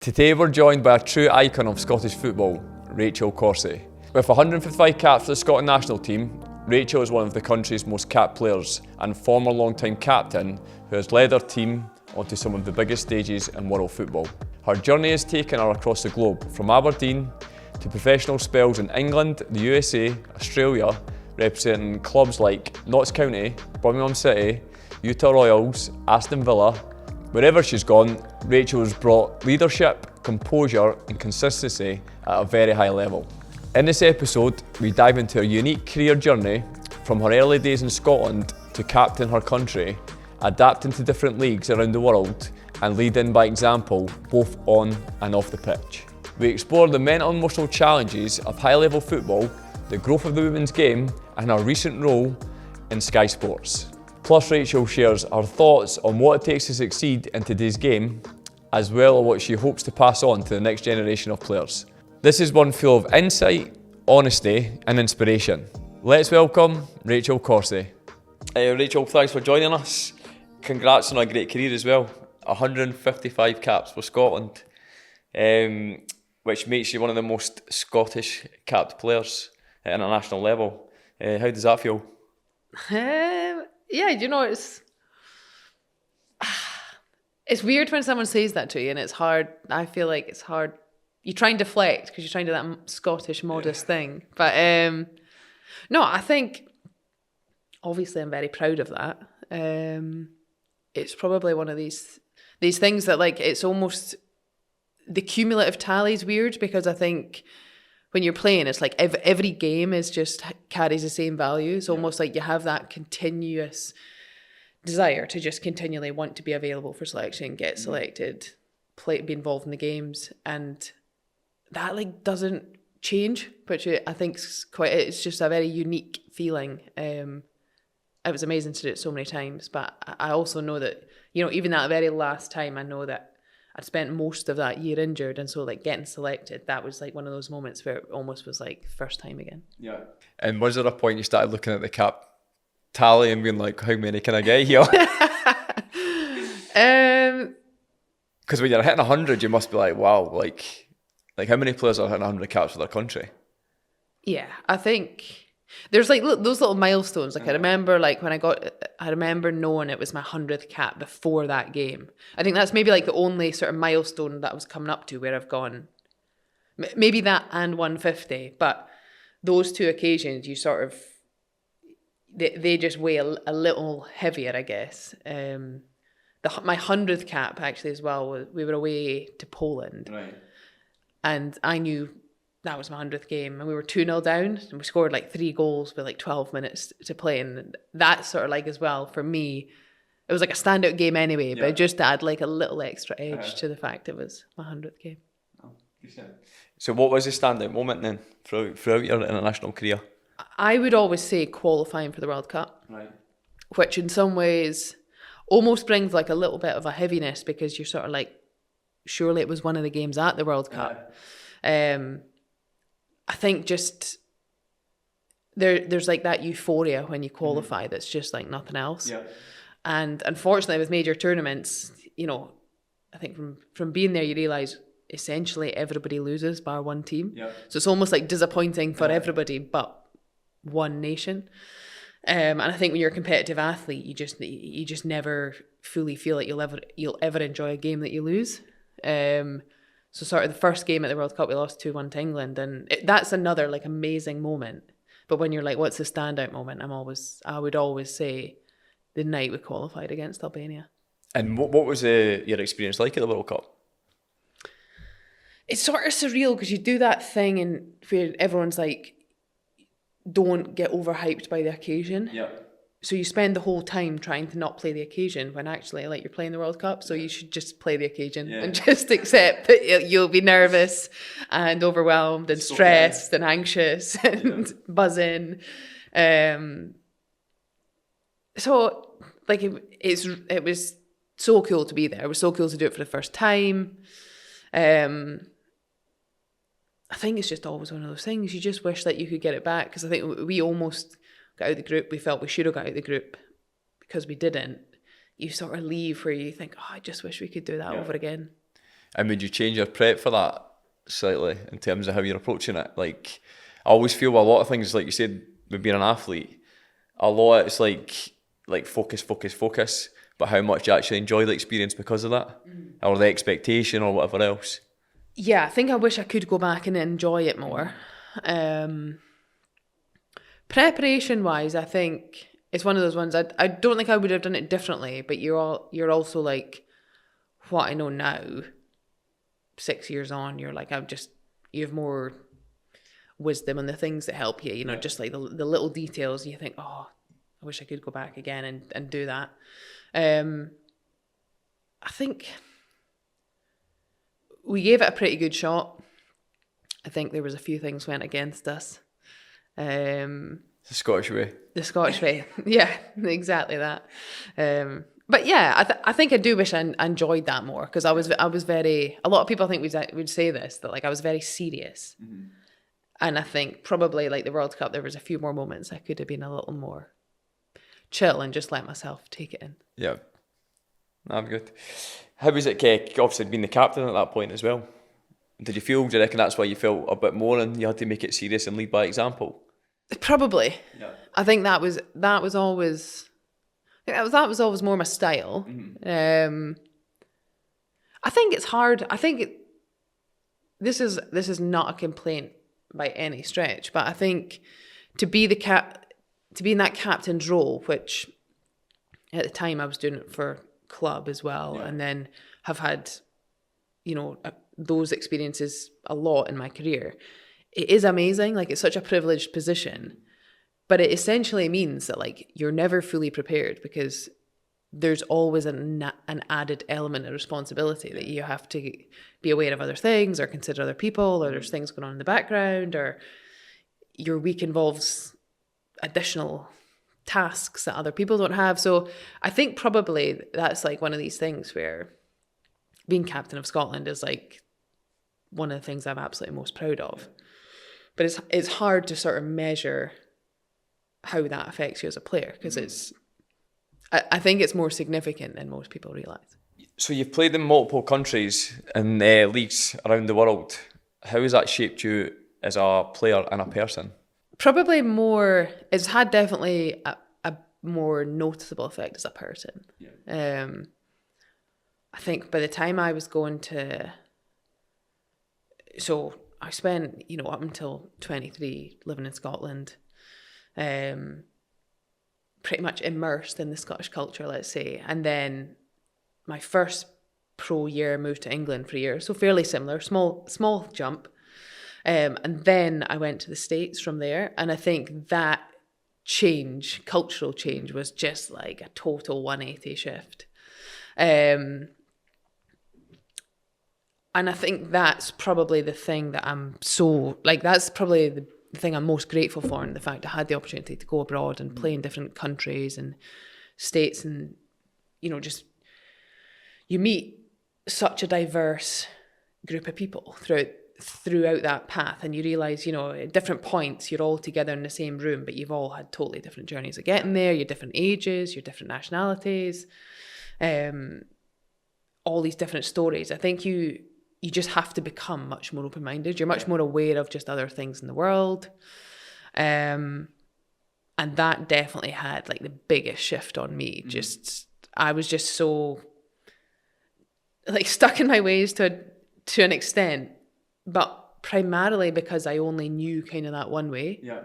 Today we're joined by a true icon of Scottish football, Rachel Corsie. With 155 caps for the Scotland national team, Rachel is one of the country's most capped players and former long-time captain who has led her team onto some of the biggest stages in world football. Her journey has taken her across the globe, from Aberdeen to professional spells in England, the USA, Australia, representing clubs like Notts County, Birmingham City, Utah Royals, Aston Villa. Wherever she's gone, Rachel has brought leadership, composure and consistency at a very high level. In this episode, we dive into her unique career journey from her early days in Scotland to captain her country, adapting to different leagues around the world and leading by example both on and off the pitch. We explore the mental and emotional challenges of high-level football, the growth of the women's game and her recent role in Sky Sports. Plus, Rachel shares her thoughts on what it takes to succeed in today's game, as well as what she hopes to pass on to the next generation of players. This is one full of insight, honesty and inspiration. Let's welcome Rachel Corsie. Rachel, thanks for joining us. Congrats on a great career as well. 155 caps for Scotland, which makes you one of the most Scottish capped players at a national level. How does that feel? Yeah, you know, it's weird when someone says that to you, and it's hard. I feel like it's hard. You try and deflect because you're trying to do that Scottish modest thing. But no, I think obviously I'm very proud of that. It's probably one of these things that, like, it's almost the cumulative tally is weird, because I think when you're playing, it's like every game is just carries the same value. It's almost like you have that continuous desire to just continually want to be available for selection, get selected, play, be involved in the games, and that like doesn't change, which I think is it's just a very unique feeling. It was amazing to do it so many times, but I also know that, you know, even that very last time, I know that I'd spent most of that year injured, and so like getting selected, that was like one of those moments where it almost was like first time again. Yeah. And was there a point you started looking at the cap tally and being like, how many can I get here? Because when you're hitting 100, you must be like, wow, like how many players are hitting 100 caps for their country? Yeah, I think there's like those little milestones. Like I remember, like when I remember knowing it was my 100th cap before that game. I think that's maybe like the only sort of milestone that I was coming up to where I've gone, maybe that and 150. But those two occasions, you sort of, they just weigh a little heavier, I guess. My 100th cap actually as well, we were away to Poland. Right. And I knew that was my 100th game, and we were 2-0 down, and we scored like 3 goals with like 12 minutes to play. And that sort of like, as well, for me, it was like a standout game anyway, but it just add like a little extra edge to the fact it was my 100th game. Oh, so what was the standout moment then throughout your international career? I would always say qualifying for the World Cup, right, which in some ways almost brings like a little bit of a heaviness, because you're sort of like, surely it was one of the games at the World Cup. I think just there's like that euphoria when you qualify that's just like nothing else. Yeah. And unfortunately with major tournaments, you know, I think from being there, you realise essentially everybody loses bar one team. Yeah. So it's almost like disappointing for everybody but one nation. And I think when you're a competitive athlete, you just never fully feel like you'll ever enjoy a game that you lose. So sort of the first game at the World Cup, we lost 2-1 to England, and that's another like amazing moment. But when you're like, what's the standout moment? I would always say the night we qualified against Albania. And what was your experience like at the World Cup? It's sort of surreal, because you do that thing and where everyone's like, don't get overhyped by the occasion. Yeah. So you spend the whole time trying to not play the occasion, when actually, like, you're playing the World Cup, so you should just play the occasion and just accept that you'll be nervous and overwhelmed and stressed and anxious and buzzing. So, like, it was so cool to be there. It was so cool to do it for the first time. I think it's just always one of those things. You just wish that you could get it back, because I think we almost got out of the group. We felt we should have got out of the group because we didn't. You sort of leave where you think, oh, I just wish we could do that over again. And would you change your prep for that slightly in terms of how you're approaching it? Like, I always feel a lot of things, like you said, with being an athlete, a lot it's like focus, focus, focus, but how much you actually enjoy the experience because of that, or the expectation or whatever else. Yeah, I think I wish I could go back and enjoy it more. Preparation wise, I think it's one of those ones I don't think I would have done it differently, but you're also like, what I know now, 6 years on, you're like, you have more wisdom on the things that help you, just like the little details. You think, oh, I wish I could go back again and do that. I think we gave it a pretty good shot. I think there was a few things went against us. The Scottish way. The Scottish way. Yeah, exactly that. But yeah, I think I do wish I enjoyed that more, because I was very, a lot of people I think would say this, that like I was very serious. Mm-hmm. And I think probably like the World Cup, there was a few more moments I could have been a little more chill and just let myself take it in. Yeah. I'm good. How was it, obviously being the captain at that point as well? Do you reckon that's why you felt a bit more and you had to make it serious and lead by example? Probably. Yeah. I think that was always more my style. Mm-hmm. I think it's hard. I think this is not a complaint by any stretch, but I think to be in that captain's role, which at the time I was doing it for club as well, yeah, and then have had, those experiences a lot in my career. It is amazing. Like, it's such a privileged position, but it essentially means that like you're never fully prepared, because there's always an added element of responsibility that you have to be aware of other things or consider other people, or there's things going on in the background, or your week involves additional tasks that other people don't have. So I think probably that's like one of these things where being captain of Scotland is like one of the things I'm absolutely most proud of. But it's hard to sort of measure how that affects you as a player, because I think it's more significant than most people realise. So you've played in multiple countries and leagues around the world. How has that shaped you as a player and a person? Probably more, it's had definitely a more noticeable effect as a person. Yeah. I think by the time I was going to, so I spent, up until 23 living in Scotland, pretty much immersed in the Scottish culture, let's say. And then my first pro year, moved to England for a year, so fairly similar, small jump. And then I went to the States from there, and I think that cultural change, was just like a total 180 shift. And I think that's probably the thing that that's probably the thing I'm most grateful for, and the fact I had the opportunity to go abroad and play in different countries and states, and just you meet such a diverse group of people throughout that path, and you realise, at different points you're all together in the same room, but you've all had totally different journeys of getting there, your different ages, your different nationalities, all these different stories. I think you just have to become much more open-minded. You're much more aware of just other things in the world. And that definitely had like the biggest shift on me. I was just so like stuck in my ways to an extent, but primarily because I only knew kind of that one way. Yeah.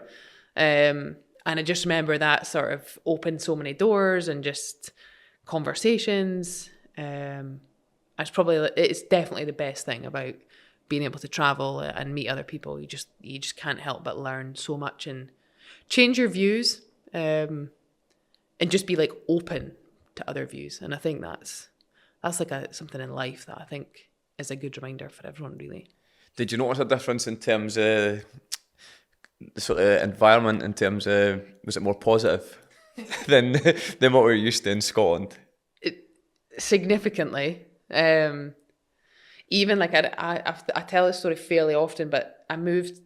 And I just remember that sort of opened so many doors and just conversations. It's definitely the best thing about being able to travel and meet other people. You just can't help but learn so much and change your views, and just be like open to other views. And I think that's like something in life that I think is a good reminder for everyone, really. Did you notice a difference in terms of the sort of environment, in terms of, was it more positive than what we're used to in Scotland? Significantly. Even like I tell this story fairly often, but I moved,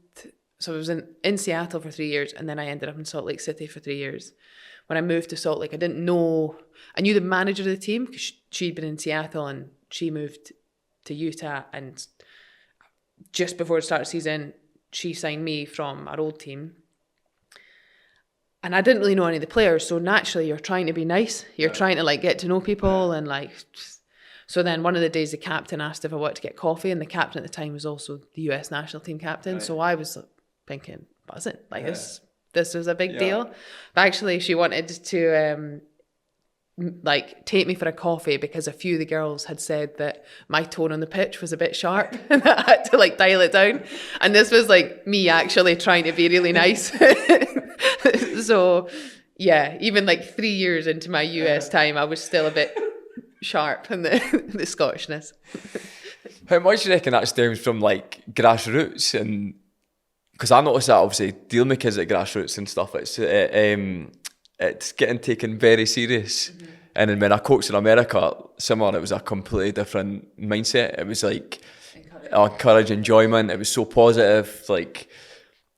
so I was in Seattle for 3 years, and then I ended up in Salt Lake City for 3 years. When I moved to Salt Lake, I knew the manager of the team, because she'd been in Seattle and she moved to Utah, and just before the start of the season, she signed me from our old team. And I didn't really know any of the players, so naturally you're trying to be nice. You're trying to like get to know people and like. So then one of the days the captain asked if I wanted to get coffee, and the captain at the time was also the US national team captain. Right. So I was thinking, buzzing, like this was a big deal. But actually she wanted to like take me for a coffee because a few of the girls had said that my tone on the pitch was a bit sharp and I had to like dial it down. And this was like me actually trying to be really nice. So yeah, even like 3 years into my US time, I was still a bit sharp in the Scottishness. How much do you reckon that stems from like grassroots? And because I noticed that obviously dealing with kids at grassroots and stuff, it's getting taken very serious. Mm-hmm. And then when I coached in America, similar, it was a completely different mindset. It was like encourage enjoyment. It was so positive. Like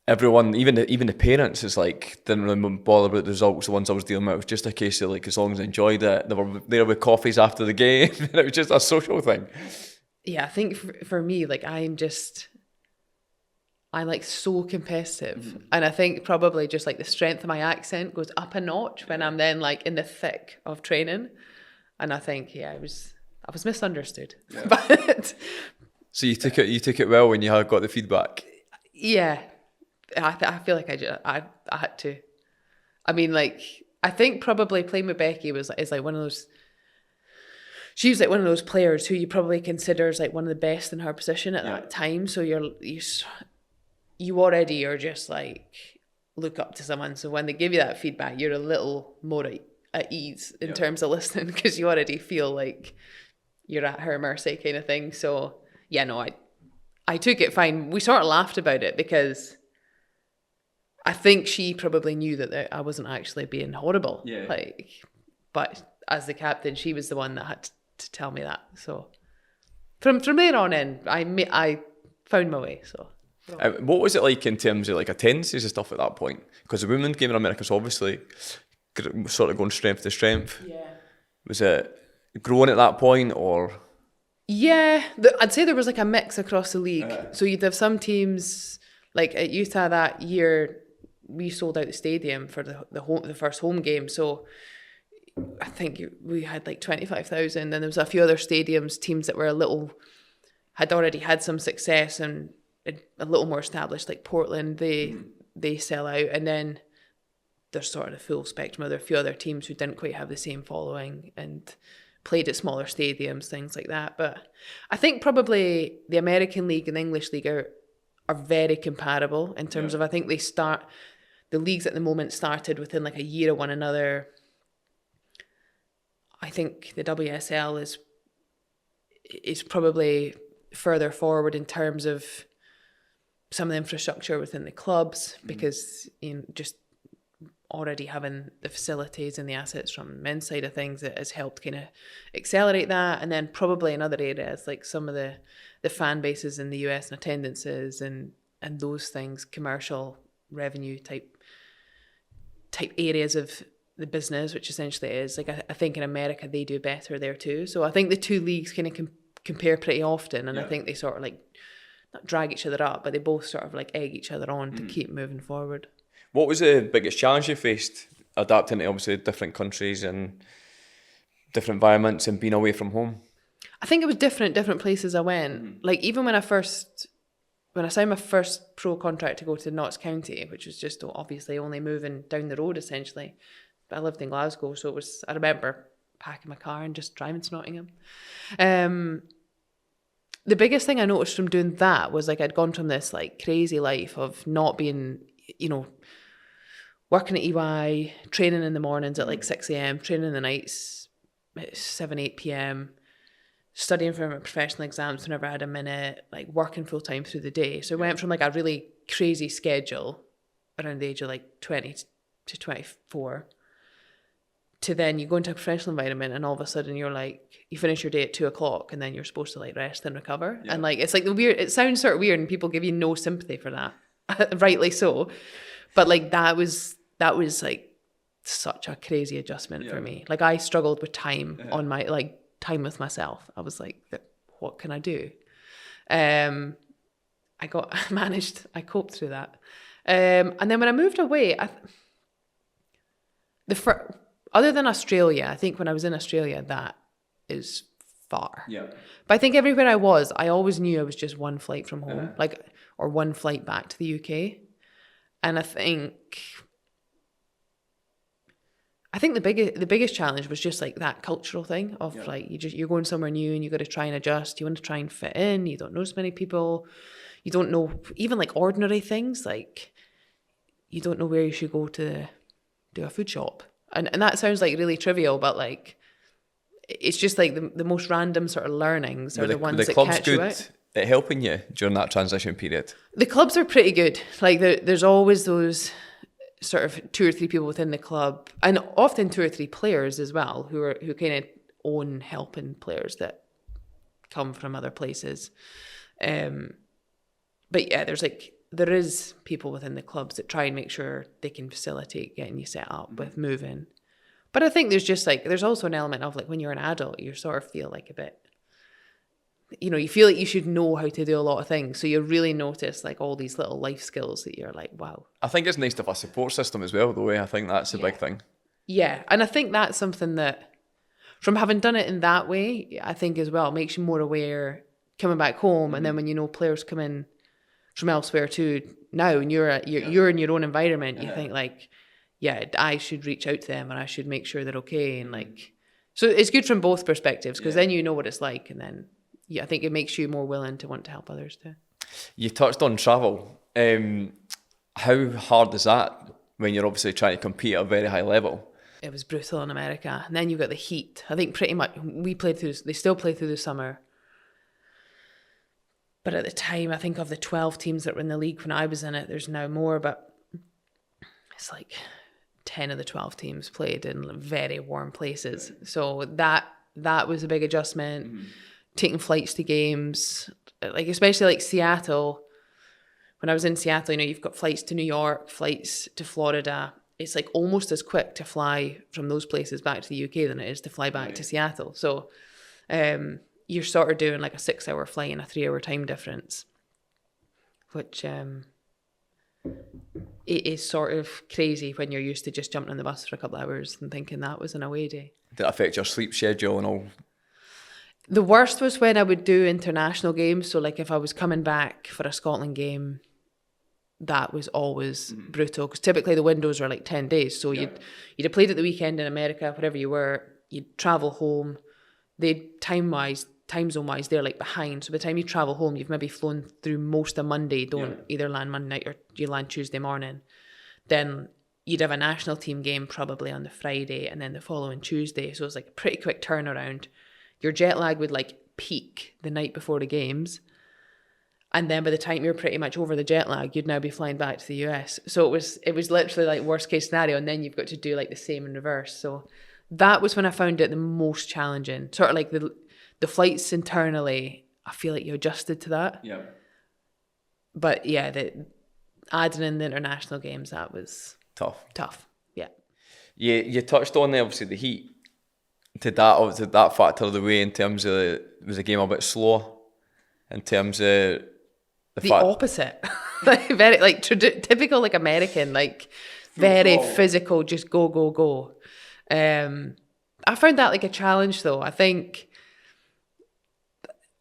everyone, even the parents, is like didn't really bother about the results. The ones I was dealing with, it was just a case of like as long as I enjoyed it, they were there with coffees after the game. And it was just a social thing. Yeah, I think for me, like I'm like so competitive. Mm-hmm. And I think probably just like the strength of my accent goes up a notch when I'm then like in the thick of training. And I think, I was misunderstood. Yeah. But so you took it well when you had got the feedback? Yeah. I feel like I had to. I mean, like, I think probably playing with Becky is like one of those. She was like one of those players who you probably consider as like one of the best in her position at that time. So you already are just like look up to someone. So when they give you that feedback, you're a little more at ease in terms of listening because you already feel like you're at her mercy kind of thing. So yeah, no, I took it fine. We sort of laughed about it because I think she probably knew that I wasn't actually being horrible. Yeah. Like, but as the captain, she was the one that had to tell me that. So from there on in, I found my way. So. What was it like in terms of like attendances and stuff at that point? Because the women's game in America is obviously sort of going strength to strength. Yeah. Was it growing at that point or? Yeah, I'd say there was like a mix across the league. So you'd have some teams like at Utah that year. We sold out the stadium for the first home game. So I think we had like 25,000. Then there was a few other stadiums, teams that were had already had some success and a little more established, like Portland, they sell out. And then there's sort of the full spectrum. There are a few other teams who didn't quite have the same following and played at smaller stadiums, things like that. But I think probably the American League and the English League are very comparable in terms of, I think the leagues at the moment started within like a year of one another. I think the WSL is probably further forward in terms of some of the infrastructure within the clubs because just already having the facilities and the assets from the men's side of things that has helped kind of accelerate that. And then probably in other areas like some of the fan bases in the US and attendances and those things, commercial revenue type areas of the business, which essentially is like I think in America they do better there too. So I think the two leagues kind of compare pretty often, and I think they sort of like not drag each other up, but they both sort of like egg each other on to keep moving forward. What was the biggest challenge you faced adapting to obviously different countries and different environments and being away from home? I think it was different places I went. Like even when I signed my first pro contract to go to Notts County, which was just obviously only moving down the road essentially. But I lived in Glasgow, so I remember packing my car and just driving to Nottingham. The biggest thing I noticed from doing that was like I'd gone from this like crazy life of not being, working at EY, training in the mornings at like 6 a.m, training in the nights at 7, 8 p.m, studying for my professional exams whenever I had a minute, like working full time through the day. So I went from like a really crazy schedule around the age of like 20 to 24 to then you go into a professional environment and all of a sudden you're like, you finish your day at 2:00 and then you're supposed to like rest and recover. Yeah. And like, it's like it sounds sort of weird and people give you no sympathy for that. Rightly so. But like that was like such a crazy adjustment for me. Like I struggled with time on my, like time with myself. I was like, what can I do? I coped through that. And then when I moved away, other than Australia, I think when I was in Australia, that is far. Yeah. But I think everywhere I always knew I was just one flight from home, or one flight back to the UK. And I think the biggest challenge was just like that cultural thing of like you're going somewhere new and you got to try and adjust. You want to try and fit in. You don't know so many people. You don't know even like ordinary things, like you don't know where you should go to do a food shop. And that sounds like really trivial, but like it's just like the most random sort of learnings are the ones that catch you out. At helping you during that transition period? The clubs are pretty good. Like there's always those sort of 2 or 3 people within the club, and often 2 or 3 players as well who kind of own helping players that come from other places. But yeah, there is people within the clubs that try and make sure they can facilitate getting you set up with moving. But I think there's also an element of like when you're an adult, you sort of feel like a bit, you feel like you should know how to do a lot of things. So you really notice like all these little life skills that you're like, wow. I think it's nice to have a support system as well, though. I think that's a big thing. Yeah. And I think that's something that, from having done it in that way, I think as well, makes you more aware coming back home. And then when players come in from elsewhere too now, and you're in your own environment, you think like, yeah, I should reach out to them and I should make sure they're okay. And like, so it's good from both perspectives, because then you know what it's like, and then I think it makes you more willing to want to help others too. You touched on travel. How hard is that when you're obviously trying to compete at a very high level? It was brutal in America. And then you've got the heat. I think pretty much they still play through the summer. But at the time, I think of the 12 teams that were in the league when I was in it, there's now more, but it's like 10 of the 12 teams played in very warm places. So that was a big adjustment. Taking flights to games, like especially like Seattle. When I was in Seattle, you've got flights to New York, flights to Florida. It's like almost as quick to fly from those places back to the UK than it is to fly back to Seattle. So you're sort of doing like a 6-hour flight and a 3-hour time difference, which it is sort of crazy when you're used to just jumping on the bus for a couple of hours and thinking that was an away day. Did it affect your sleep schedule and all? The worst was when I would do international games. So like if I was coming back for a Scotland game, that was always brutal, because typically the windows are like 10 days. So you'd have played at the weekend in America, wherever you were, you'd travel home. Time zone wise, they're like behind. So by the time you travel home, you've maybe flown through most of Monday, either land Monday night or you land Tuesday morning. Then you'd have a national team game probably on the Friday and then the following Tuesday. So it's like a pretty quick turnaround. Your jet lag would like peak the night before the games. And then by the time you're pretty much over the jet lag, you'd now be flying back to the US. So it was literally like worst case scenario. And then you've got to do like the same in reverse. So that was when I found it the most challenging. Sort of like the flights internally, I feel like you adjusted to that. Yeah. But yeah, adding in the international games, that was tough. Yeah. You touched on there, obviously the heat. Did that factor the way in terms of, was the game a bit slower in terms of the opposite? Like very like typical like American, like very physical, just go. I found that like a challenge though. I think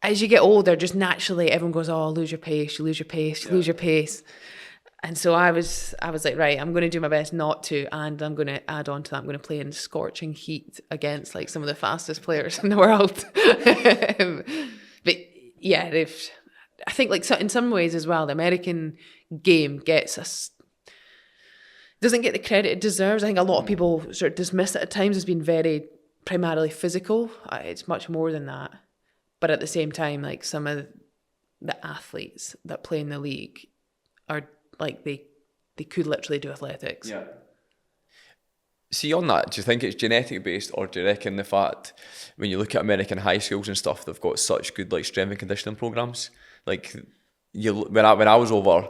as you get older, just naturally everyone goes, oh, lose your pace, you lose your pace. And so I was like, right, I'm going to do my best not to, and I'm going to add on to that. I'm going to play in scorching heat against like some of the fastest players in the world. But yeah, I think like in some ways as well, the American game doesn't get the credit it deserves. I think a lot of people sort of dismiss it at times as being very primarily physical. It's much more than that. But at the same time, like some of the athletes that play in the league are like they could literally do athletics. Yeah. See, on that, do you think it's genetic based, or do you reckon the fact when you look at American high schools and stuff, they've got such good like strength and conditioning programs? Like when I was over,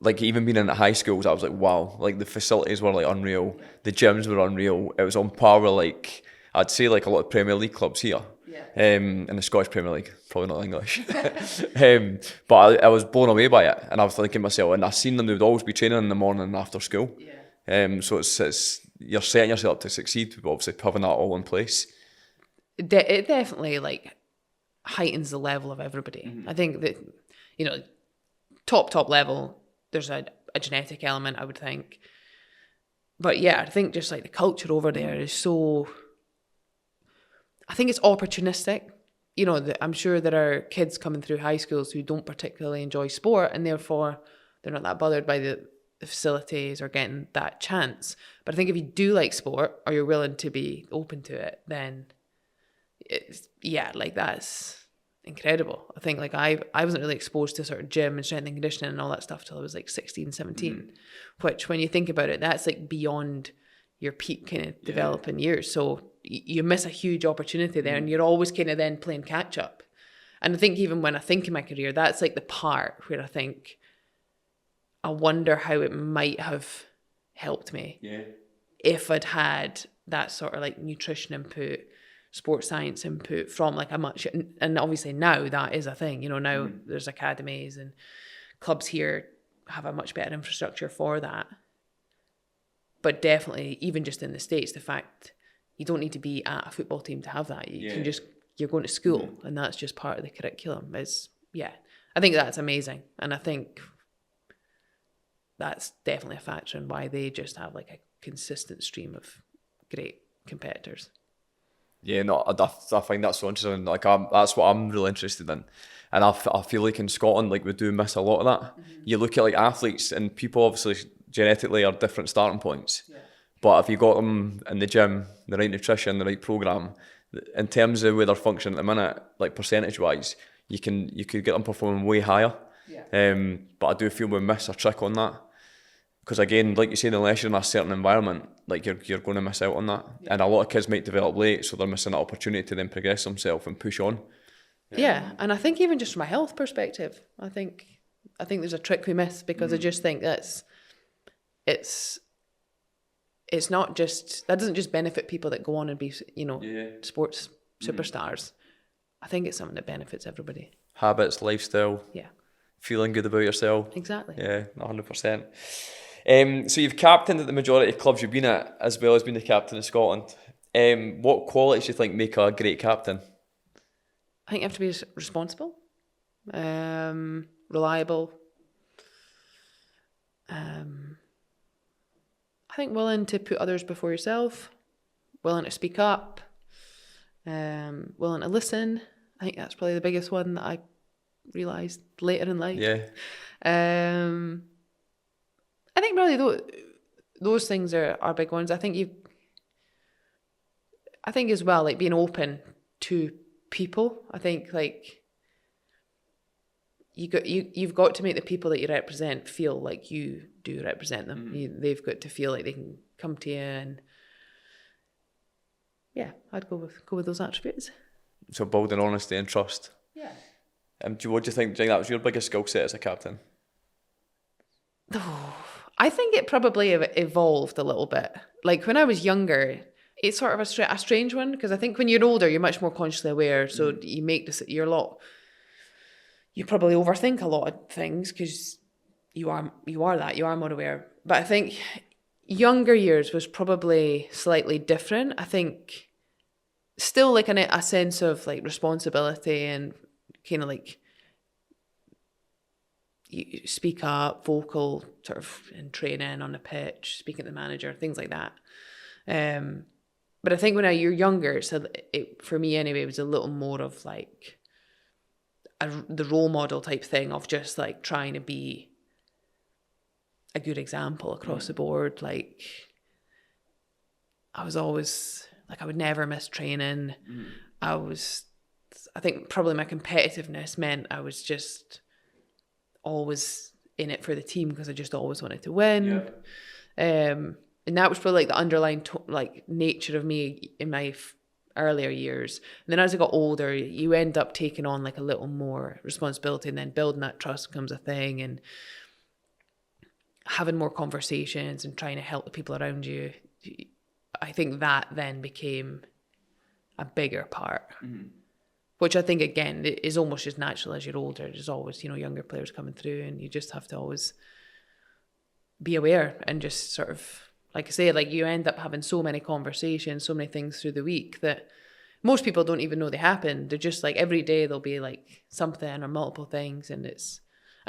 like even being in the high schools, I was like, wow, like the facilities were like unreal, the gyms were unreal. It was on par with like I'd say like a lot of Premier League clubs here. Yeah. In the Scottish Premier League, probably not English. But I was blown away by it, and I was thinking to myself, and I seen them, they would always be training in the morning and after school. Yeah. So it's you're setting yourself up to succeed, but obviously having that all in place. It definitely like heightens the level of everybody. I think that, you know, top level, there's a genetic element, I would think. But yeah, I think just like the culture over there is so, I think it's opportunistic. You know, I'm sure there are kids coming through high schools who don't particularly enjoy sport, and therefore they're not that bothered by the facilities or getting that chance. But I think if you do like sport, or you're willing to be open to it, then like that's incredible. I think like I wasn't really exposed to sort of gym and strength and conditioning and all that stuff till I was like 16, 17, which when you think about it, that's like beyond your peak kind of developing years. So you miss a huge opportunity there, and you're always kind of then playing catch up. And I think even when I think of my career, that's like the part where I think I wonder how it might have helped me if I'd had that sort of like nutrition input, sports science input from like a much, and obviously now that is a thing, you know, now there's academies and clubs here have a much better infrastructure for that. But definitely, even just in the States, the fact you don't need to be at a football team to have that. You can just, you're going to school and that's just part of the curriculum. I think that's amazing. And I think that's definitely a factor in why they just have like a consistent stream of great competitors. Yeah, no, I find that so interesting. Like, that's what I'm really interested in, and I feel like in Scotland, like we do miss a lot of that. You look at like athletes, and people obviously genetically are different starting points, but if you got them in the gym, the right nutrition, the right program, in terms of where they're functioning at the minute, like percentage wise, you could get them performing way higher. But I do feel we miss a trick on that. Because again, like you say, unless you're in a certain environment, like you're going to miss out on that. And a lot of kids might develop late, so they're missing that opportunity to then progress themselves and push on. Yeah, and I think even just from a health perspective, I think there's a trick we miss, because I just think it's not just, that doesn't just benefit people that go on and be, you know, sports superstars. I think it's something that benefits everybody. Habits, lifestyle. Yeah. Feeling good about yourself. Exactly. Yeah, 100%. So you've captained at the majority of clubs you've been at, as well as being the captain of Scotland. What qualities do you think make a great captain? I think you have to be responsible, reliable. I think willing to put others before yourself, willing to speak up, willing to listen. I think that's probably the biggest one that I realised later in life. Yeah. I think really those things are big ones. I think as well, like being open to people. I think like you've got to make the people that you represent feel like you do represent them. They've got to feel like they can come to you, and yeah, I'd go with those attributes. So building honesty and trust. Yeah. What do you think that was your biggest skill set as a captain? Oh, I think it probably evolved a little bit. Like when I was younger, it's sort of a strange one, because I think when you're older, you're much more consciously aware. So you make this, you probably overthink a lot of things because you are more aware. But I think younger years was probably slightly different. I think still like a sense of like responsibility and kind of like you speak up, vocal sort of in training on the pitch, speaking to the manager, things like that. But I think when you're younger, so for me anyway, it was a little more of like the role model type thing of just like trying to be a good example across the board. Like I was always like, I would never miss training. I think probably my competitiveness meant I was just always in it for the team because I just always wanted to win. Yeah. And that was probably like the underlying nature of me in my earlier years. And then as I got older, you end up taking on like a little more responsibility, and then building that trust becomes a thing, and having more conversations and trying to help the people around you. I think that then became a bigger part. Which I think, again, is almost as natural as you're older. There's always, younger players coming through, and you just have to always be aware and just sort of, like I say, like you end up having so many conversations, so many things through the week that most people don't even know they happen. They're just like every day there'll be like something or multiple things, and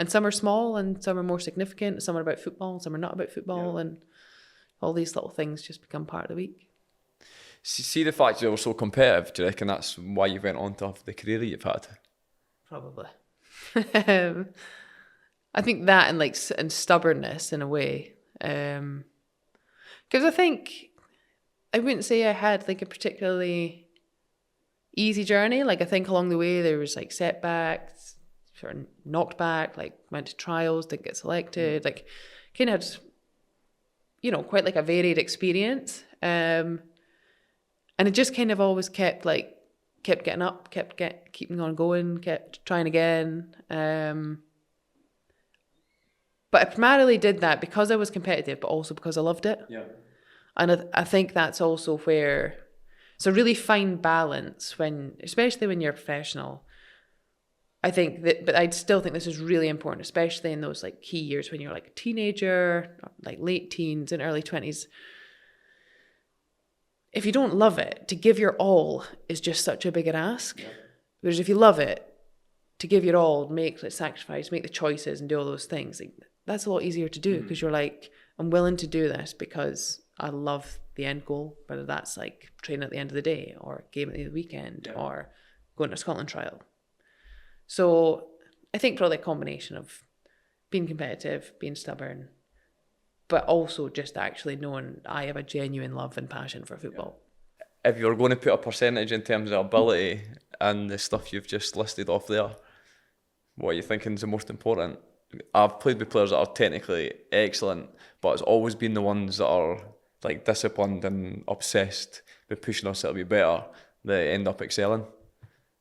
some are small and some are more significant. Some are about football, some are not about football, and all these little things just become part of the week. See the fact you were so competitive, do you reckon that's why you went on to have the career that you've had? Probably. I think that and stubbornness in a way. Because I think, I wouldn't say I had like a particularly easy journey. Like I think along the way there was like setbacks, sort of knocked back, like went to trials, didn't get selected, like kind of had, quite like a varied experience. And it just kind of always kept getting up, keeping on going, kept trying again. But I primarily did that because I was competitive, but also because I loved it. Yeah. And I think that's also where it's a really fine balance especially when you're a professional. I think but I still think this is really important, especially in those like key years when you're like a teenager, like late teens and early 20s. If you don't love it, to give your all is just such a big an ask. Yeah. Whereas if you love it, to give your all, make the sacrifice, make the choices and do all those things, like, that's a lot easier to do because you're like, I'm willing to do this because I love the end goal, whether that's like training at the end of the day or game at the end of the weekend or going to a Scotland trial. So I think probably a combination of being competitive, being stubborn, but also just actually knowing I have a genuine love and passion for football. If you were going to put a percentage in terms of ability and the stuff you've just listed off there, what are you thinking is the most important? I've played with players that are technically excellent, but it's always been the ones that are like disciplined and obsessed with pushing themselves to be better that end up excelling.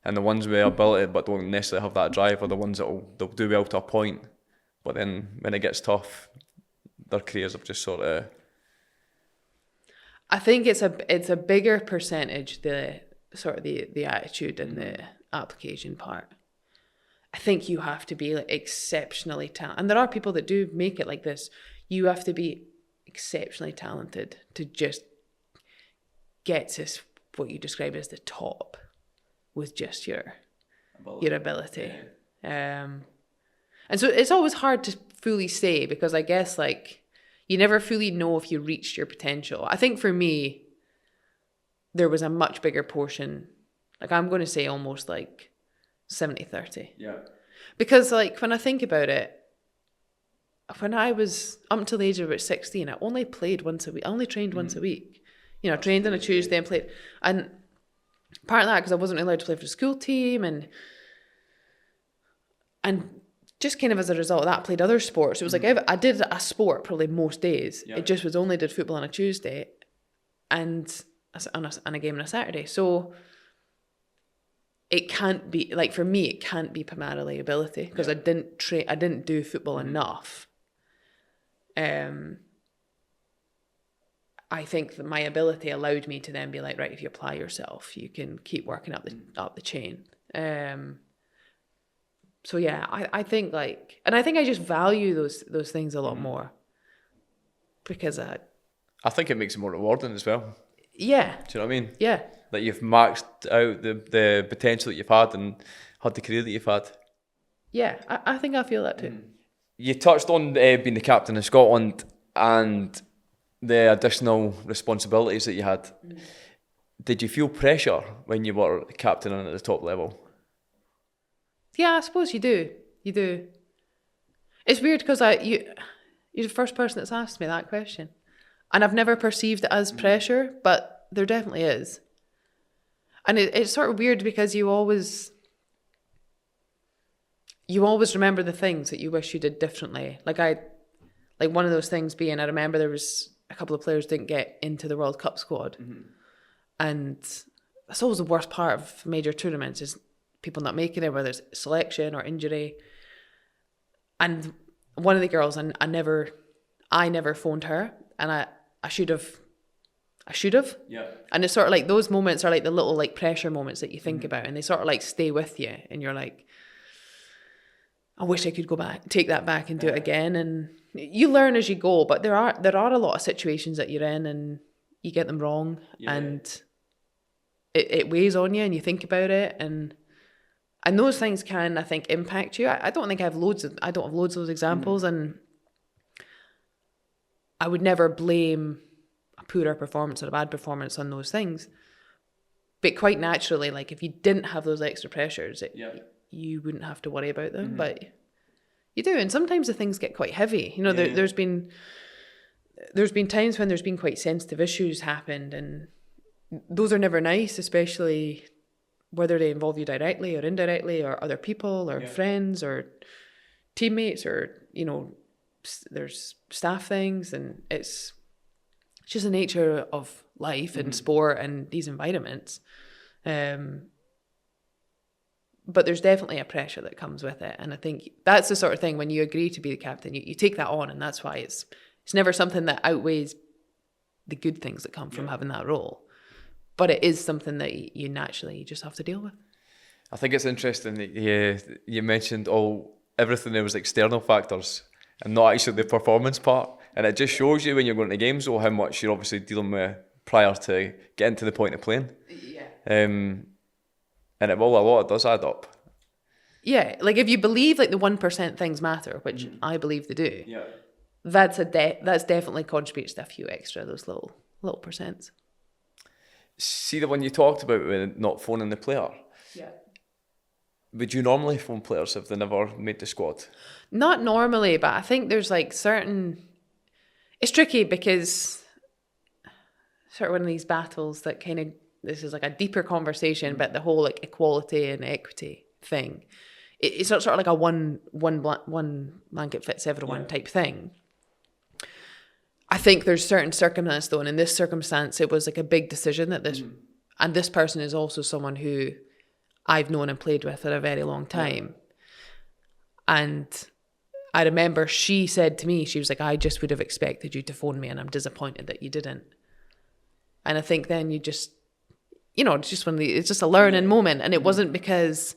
And the ones with ability but don't necessarily have that drive are the ones they'll do well to a point, but then when it gets tough, their careers have just sort of... I think it's a bigger percentage, the attitude and the application part. I think you have to be like exceptionally talented. And there are people that do make it like this. You have to be exceptionally talented to just get to what you describe as the top with just your ability. Yeah. And so it's always hard to fully say because I guess like you never fully know if you reached your potential. I think for me, there was a much bigger portion. Like I'm going to say almost like 70-30. Yeah. Because like when I think about it, when I was up until the age of about 16, I only played once a week. I only trained once a week. I trained on a Tuesday and played. And part of that because I wasn't allowed to play for the school team and just kind of as a result of that, I played other sports. It was like I did a sport probably most days. Yeah. It just was only did football on a Tuesday and a game on a Saturday. So it can't be, like for me, it can't be primarily ability because I didn't do football enough. I think that my ability allowed me to then be like, right, if you apply yourself, you can keep working up the chain. So yeah, I think like, and I think I just value those things a lot more because I think it makes it more rewarding as well. Yeah. Do you know what I mean? Yeah. That you've maxed out the potential that you've had and had the career that you've had. Yeah, I think I feel that too. You touched on being the captain of Scotland and the additional responsibilities that you had. Did you feel pressure when you were captaining at the top level? Yeah, I suppose you do. You do. It's weird because you're the first person that's asked me that question. And I've never perceived it as pressure, but there definitely is. And it's sort of weird because you always remember the things that you wish you did differently. Like one of those things being, I remember there was a couple of players didn't get into the World Cup squad. And that's always the worst part of major tournaments is people not making it, whether it's selection or injury. And one of the girls, and I never phoned her, and I should have I should have. Yeah. And it's sort of like those moments are like the little like pressure moments that you think about, and they sort of like stay with you, and you're like, I wish I could go back, take that back and do it again. And you learn as you go, but there are a lot of situations that you're in and you get them wrong, and it weighs on you and you think about it, and those things can, I think, impact you. I don't think I don't have loads of those examples, and I would never blame a poorer performance or a bad performance on those things. But quite naturally, like if you didn't have those extra pressures, you wouldn't have to worry about them. But you do, and sometimes the things get quite heavy. You know, there's been times when there's been quite sensitive issues happened, and those are never nice, especially whether they involve you directly or indirectly, or other people or friends or teammates, or, you know, there's staff things, and it's just the nature of life and sport and these environments. But there's definitely a pressure that comes with it. And I think that's the sort of thing, when you agree to be the captain, you take that on, and that's why it's never something that outweighs the good things that come from having that role. But it is something that you naturally just have to deal with. I think it's interesting that you mentioned everything there was external factors and not actually the performance part. And it just shows you when you're going to games how much you're obviously dealing with prior to getting to the point of playing. Yeah. And a lot does add up. Yeah, like if you believe like the 1% things matter, which I believe they do, that's definitely contributes to a few extra, those little percents. See the one you talked about with not phoning the player? Yeah. Would you normally phone players if they never made the squad? Not normally, but I think there's like certain... It's tricky because sort of one of these battles that kind of... This is like a deeper conversation, but the whole like equality and equity thing. It's not sort of like a one blanket fits everyone type thing. I think there's certain circumstances though, and in this circumstance, it was like a big decision that this person is also someone who I've known and played with for a very long time. And I remember she said to me, she was like, I just would have expected you to phone me, and I'm disappointed that you didn't. And I think then you just, you know, it's just a learning moment. And it wasn't because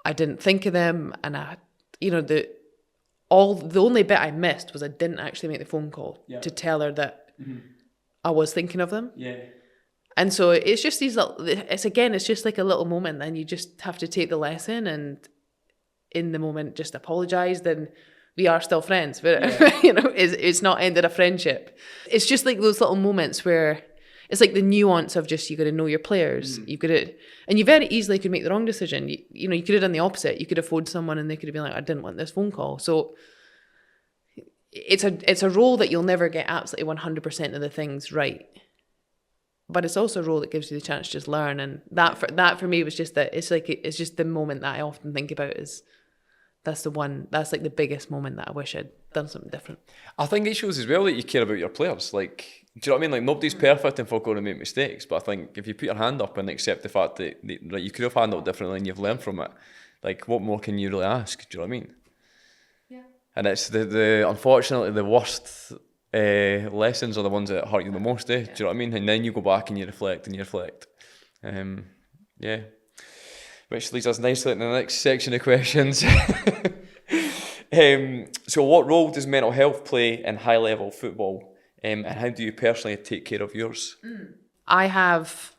I didn't think of them, and the only bit I missed was I didn't actually make the phone call to tell her that I was thinking of them. Yeah. And so it's just it's just like a little moment, and you just have to take the lesson, and in the moment just apologise, then we are still friends. But it's not ended a friendship. It's just like those little moments where it's like the nuance of just, you got to know your players. You've got to, and you very easily could make the wrong decision. You could have done the opposite. You could have phoned someone and they could have been like, I didn't want this phone call. So it's a role that you'll never get absolutely 100% of the things right. But it's also a role that gives you the chance to just learn. And that for me was just that it's just the moment that I often think about is that's like the biggest moment that I wish I'd done something different. I think it shows as well that you care about your players. Like, do you know what I mean? Like, nobody's perfect and folk going to make mistakes. But I think if you put your hand up and accept the fact that you could have handled differently and you've learned from it, like, what more can you really ask? Do you know what I mean? Yeah. And it's unfortunately the worst lessons are the ones that hurt you the most. Do you know what I mean? And then you go back and you reflect. Yeah. Which leads us nicely into the next section of questions. So what role does mental health play in high-level football? And how do you personally take care of yours? I have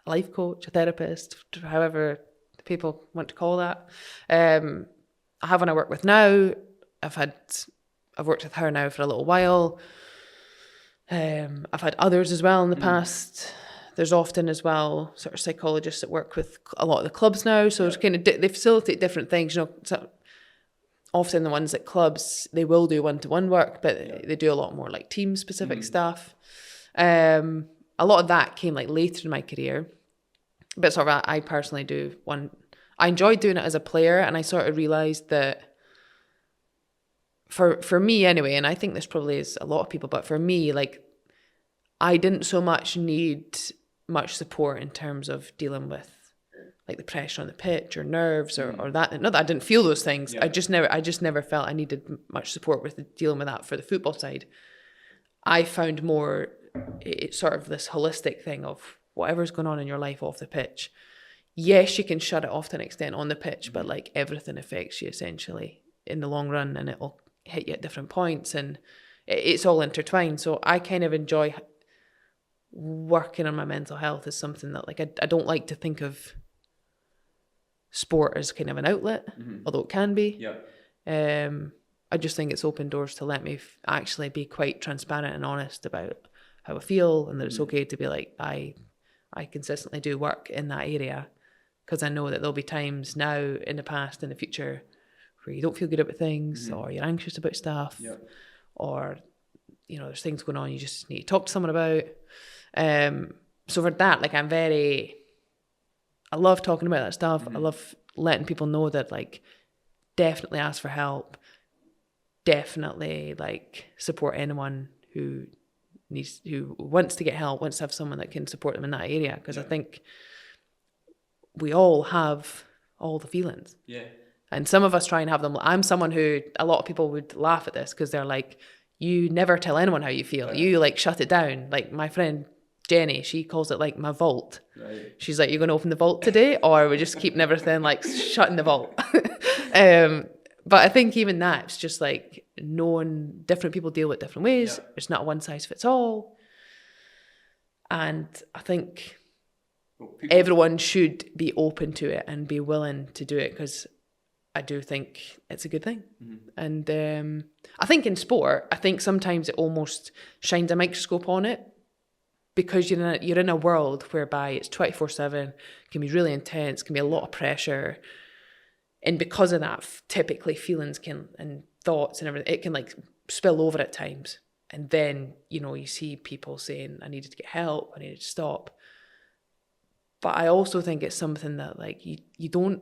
a life coach, a therapist, however people want to call that. I have one I work with now. I've worked with her now for a little while. I've had others as well in the past. There's often as well sort of psychologists that work with a lot of the clubs now. So it's kind of they facilitate different things. So often the ones at clubs, they will do one-to-one work, but they do a lot more like team-specific stuff. A lot of that came like later in my career. But sort of I personally do one. I enjoyed doing it as a player, and I sort of realised that for me anyway, and I think this probably is a lot of people, but for me, like, I didn't so much need much support in terms of dealing with like the pressure on the pitch or nerves or that. Not that I didn't feel those things. Yeah. I just never felt I needed much support with dealing with that for the football side. I found more it's sort of this holistic thing of whatever's going on in your life off the pitch. Yes, you can shut it off to an extent on the pitch, but like everything affects you essentially in the long run, and it'll hit you at different points, and it's all intertwined. So I kind of enjoy working on my mental health as something that like I don't like to think of sport as kind of an outlet, although it can be. Yeah. I just think it's opened doors to let me actually be quite transparent and honest about how I feel, and that it's okay to be like, I consistently do work in that area, because I know that there'll be times now, in the past, in the future, where you don't feel good about things, or you're anxious about stuff, or, you know, there's things going on you just need to talk to someone about. So for that, like, I love talking about that stuff. I love letting people know that, like, definitely ask for help. Definitely, like, support anyone who wants to get help, wants to have someone that can support them in that area. Because I think we all have all the feelings. Yeah. And some of us try and have them. I'm someone who, a lot of people would laugh at this because they're like, you never tell anyone how you feel. Right. You like shut it down. Like my friend Jenny, she calls it like my vault. Right. She's like, you're going to open the vault today, or we're just keeping everything like shutting the vault. But I think even that, it's just like knowing different people deal with different ways. Yeah. It's not a one size fits all. And I think everyone should be open to it and be willing to do it, because I do think it's a good thing. And I think in sport, I think sometimes it almost shines a microscope on it, because you're in a world whereby it's 24/7, can be really intense, can be a lot of pressure. And because of that, typically feelings and thoughts and everything, it can like spill over at times. And then, you know, you see people saying, I needed to get help, I needed to stop. But I also think it's something that like you don't,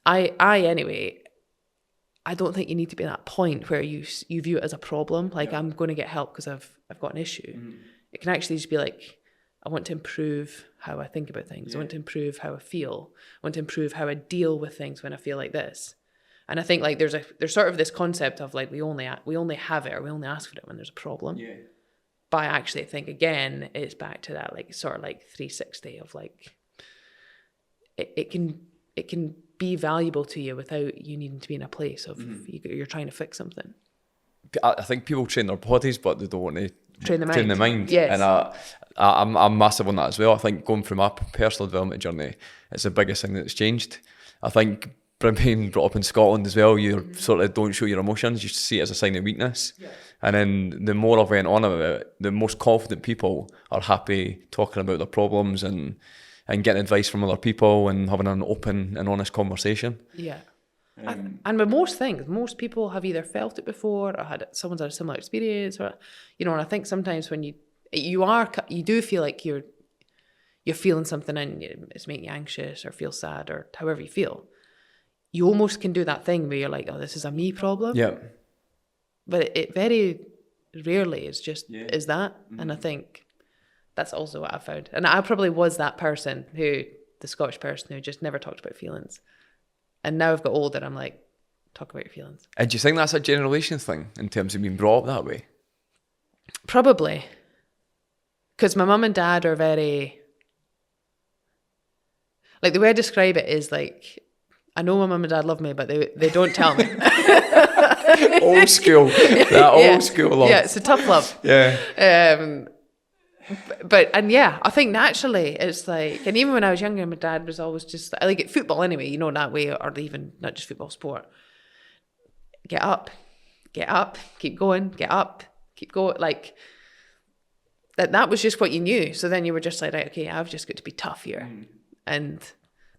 anyway, I don't think you need to be at that point where you view it as a problem. Like, I'm going to get help because I've got an issue. It can actually just be like, I want to improve how I think about things. I want to improve how I feel. I want to improve how I deal with things when I feel like this. And I think like there's sort of this concept of like we only have it, or we only ask for it when there's a problem. Yeah. But I actually think again it's back to that like sort of like 360 of like it can be valuable to you without you needing to be in a place of you're trying to fix something. I think people train their bodies, but they don't want to train the mind. Yes. And I'm massive on that as well. I think going through my personal development journey, it's the biggest thing that's changed. I think being brought up in Scotland as well, you sort of don't show your emotions, you see it as a sign of weakness. Yeah. And then the more I've went on about it, the most confident people are happy talking about their problems and getting advice from other people and having an open and honest conversation. Yeah. And with most things, most people have either felt it before or someone's had a similar experience, or, you know, and I think sometimes when you do feel like you're feeling something and it's making you anxious or feel sad or however you feel, you almost can do that thing where you're like, oh, this is a me problem. Yeah. But it very rarely is that. And I think that's also what I found. And I probably was that person the Scottish person who just never talked about feelings. And now I've got older, I'm like, talk about your feelings. And do you think that's a generation thing in terms of being brought up that way? Probably. Because my mum and dad are very, like the way I describe it is like, I know my mum and dad love me, but they don't tell me. Old school. That old school love. Yeah, it's a tough love. Yeah. I think naturally it's like, and even when I was younger, my dad was always just, I like it football anyway, you know, that way, or even not just football, sport. Get up, keep going, get up, keep going. Like that was just what you knew. So then you were just like, right, okay, I've just got to be tough here. And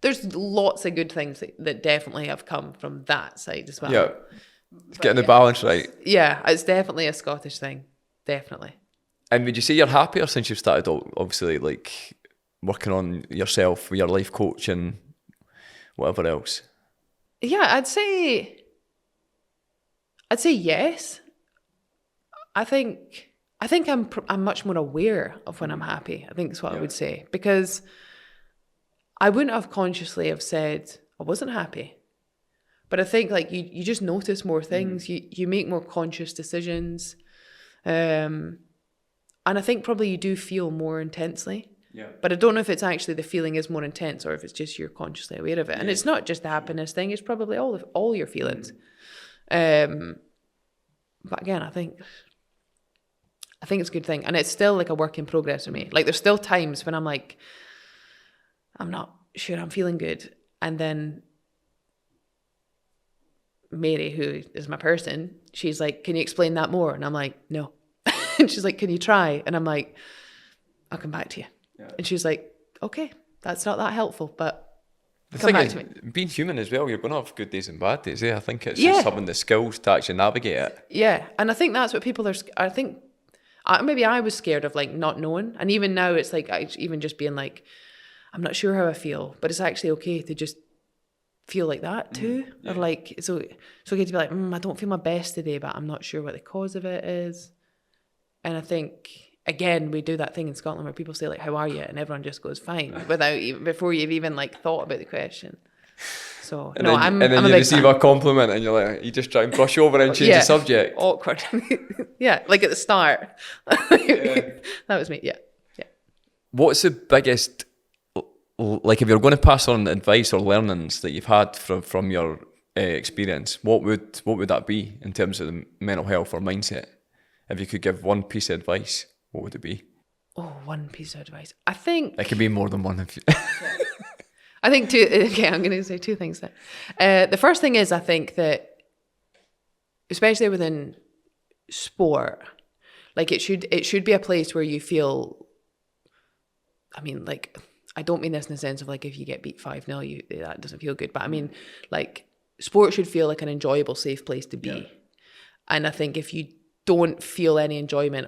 there's lots of good things that definitely have come from that side as well. Yeah, it's getting the balance right. Yeah, it's definitely a Scottish thing, definitely. And would you say you're happier since you've started, obviously, like working on yourself with your life coach and whatever else? Yeah, I'd say yes. I think I'm much more aware of when I'm happy. I think that's what I would say, because I wouldn't have consciously have said I wasn't happy, but I think like you just notice more things. You make more conscious decisions. And I think probably you do feel more intensely. Yeah. But I don't know if it's actually the feeling is more intense or if it's just you're consciously aware of it. And it's not just the happiness thing, it's probably all your feelings. But again, I think it's a good thing. And it's still like a work in progress for me. Like there's still times when I'm like, I'm not sure I'm feeling good. And then Mary, who is my person, she's like, can you explain that more? And I'm like, no. And she's like, can you try? And I'm like, I'll come back to you. Yeah. And she's like, okay, that's not that helpful, but come back to me. Being human as well, you're going to have good days and bad days. I think it's just having the skills to actually navigate it. Yeah, and I think that's what people are. I think maybe I was scared of like not knowing, and even now it's like even just being like, I'm not sure how I feel, but it's actually okay to just feel like that too. Or like it's okay to be like, I don't feel my best today, but I'm not sure what the cause of it is. And I think, again, we do that thing in Scotland where people say, like, how are you? And everyone just goes, fine, before you've even, like, thought about the question. So, and then you receive a compliment and you're like, you just try and brush over and change the subject. Awkward. Yeah, like at the start. That was me, yeah. What's the biggest, like, if you're going to pass on advice or learnings that you've had from your experience, what would that be in terms of the mental health or mindset? If you could give one piece of advice, what would it be? Oh, one piece of advice. I think... It could be more than one. I think two... Okay, I'm going to say two things there. The first thing is, I think that, especially within sport, like it should be a place where you feel... I mean, like, I don't mean this in the sense of, like, if you get beat 5-0, that doesn't feel good. But I mean, like, sport should feel like an enjoyable, safe place to be. Yeah. And I think if you don't feel any enjoyment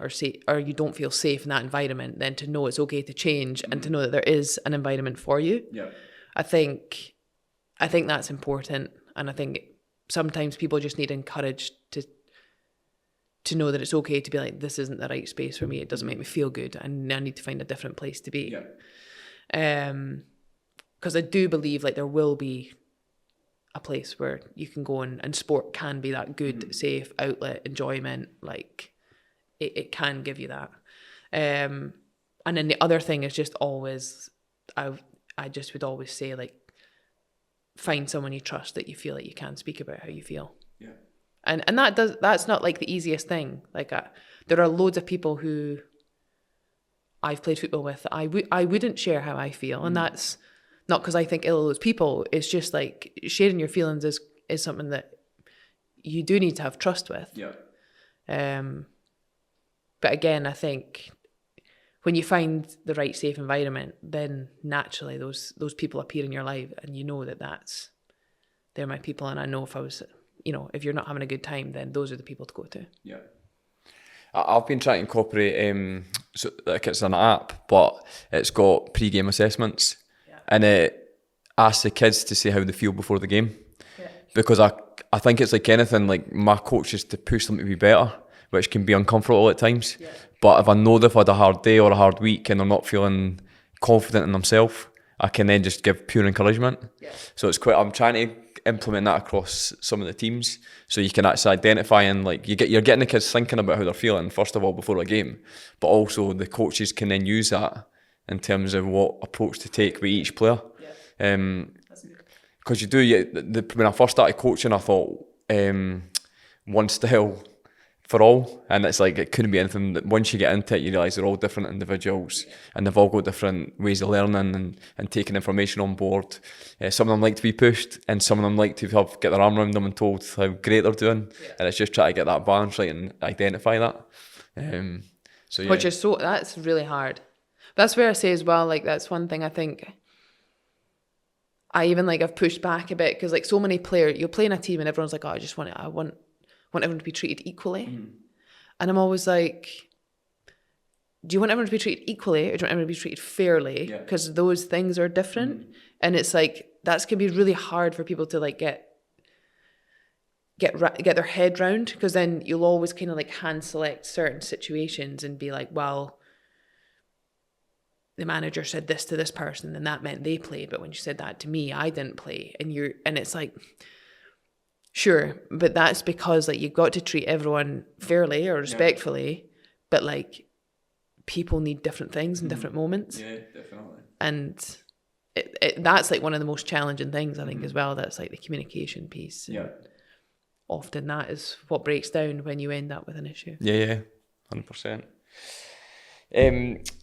or you don't feel safe in that environment, then to know it's okay to change and to know that there is an environment for you. Yeah. I think that's important, and I think sometimes people just need encouraged to know that it's okay to be like, this isn't the right space for me. It doesn't make me feel good, and I need to find a different place to be. Yeah. Because I do believe like there will be a place where you can go and sport can be that good, safe outlet, enjoyment. Like it can give you that. And then the other thing is just always, I just would always say, like, find someone you trust that you feel like you can speak about how you feel. Yeah. And that's not like the easiest thing. Like there are loads of people who I've played football with. I wouldn't share how I feel, and that's not because I think ill of those people. It's just like sharing your feelings is something that you do need to have trust with. Yeah. But again, I think when you find the right safe environment, then naturally those people appear in your life, and you know they're my people. And I know if you're not having a good time, then those are the people to go to. Yeah. I've been trying to incorporate, so like it's an app, but it's got pre-game assessments. And it asks the kids to say how they feel before the game. Yeah. Because I think it's like anything, like my coach is to push them to be better, which can be uncomfortable at times. Yeah. But if I know they've had a hard day or a hard week and they're not feeling confident in themselves, I can then just give pure encouragement. Yeah. So I'm trying to implement that across some of the teams, so you can actually identify and like you're getting the kids thinking about how they're feeling first of all before a game, but also the coaches can then use that in terms of what approach to take with each player. Yeah. Because when I first started coaching, I thought one style for all, and it's like it couldn't be anything. That once you get into it, you realise they're all different individuals, and they've all got different ways of learning and taking information on board. Some of them like to be pushed, and some of them like to get their arm around them and told how great they're doing. Yeah. And it's just trying to get that balance right and identify that. So yeah. Which is that's really hard. That's where I say as well, like that's one thing I think I've pushed back a bit, because like so many players, you'll play in a team and everyone's like, oh, I want everyone to be treated equally. And I'm always like, do you want everyone to be treated equally, or do you want everyone to be treated fairly? Because those things are different. And it's like, that's going to be really hard for people to like get their head round, because then you'll always kind of like hand select certain situations and be like, well, the manager said this to this person and that meant they played, but when you said that to me, I didn't play. And it's like, sure, but that's because like you've got to treat everyone fairly or respectfully, but like people need different things in different moments. Yeah, definitely. And that's like one of the most challenging things, I think, as well. That's like the communication piece. Yeah. Often that is what breaks down when you end up with an issue. Yeah, 100%.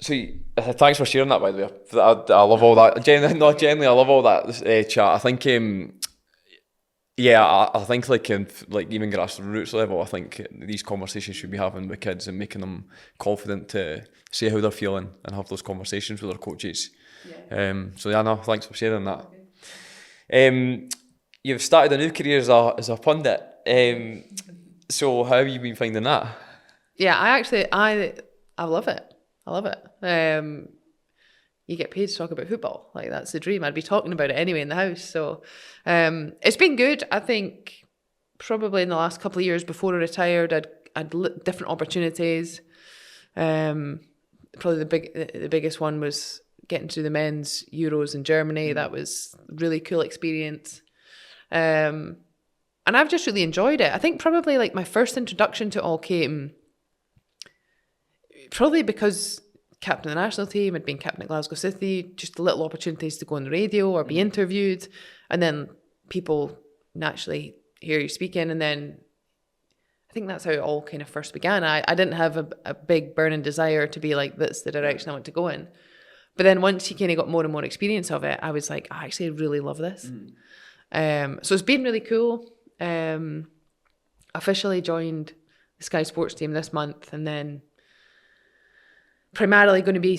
So thanks for sharing that, by the way. I love all that. Generally, I love all that chat. I think, I think like even grassroots level, I think these conversations should be having with kids and making them confident to say how they're feeling and have those conversations with their coaches. Yeah. Thanks for sharing that. You've started a new career as a pundit. So how have you been finding that? Yeah, I love it. I love it. You get paid to talk about football. Like, that's the dream. I'd be talking about it anyway in the house. So it's been good. I think probably in the last couple of years before I retired, I'd different opportunities. Probably the biggest one was getting to the men's Euros in Germany. That was a really cool experience. And I've just really enjoyed it. I think probably like my first introduction to it all came probably because captain of the national team, had been captain at Glasgow City, just little opportunities to go on the radio or be interviewed, and then people naturally hear you speaking, and then I think that's how it all kind of first began. I didn't have a big burning desire to be like, that's the direction I want to go in. But then once you kind of got more and more experience of it, I was like, I actually really love this. So it's been really cool. Officially joined the Sky Sports team this month, and then primarily going to be